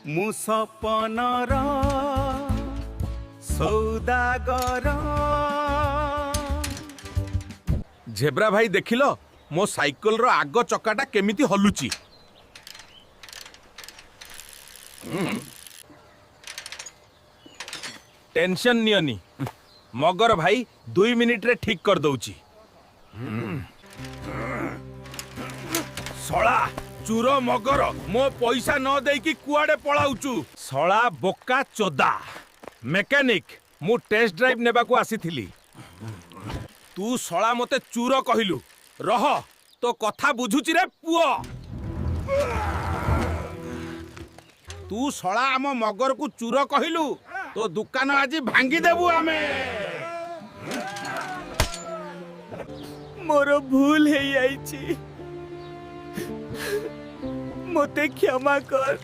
मु सपनर सौदागर। झेब्रा भाई देखिल मो साइकल रो आग चक्काटा केमिति हलुची। टेंशन नियनी मगर भाई 2 मिनिट रे ठीक कर दउची। सळा चूर मगर मो पैसा न देकी कुआडे पळाउचू। सळा बोका चोदा मेकानिक मु टेस्ट ड्राइव नेबा को आसीथिली। तू सळा मते चूर कहिलु रह तो कथा बुझुची रे पुओ। तू सळा आम मगर को चूर कहिलु तो दुकान आज भांगी देबू आमे। मोर भूल है जाइछि, मोते क्षमा कर।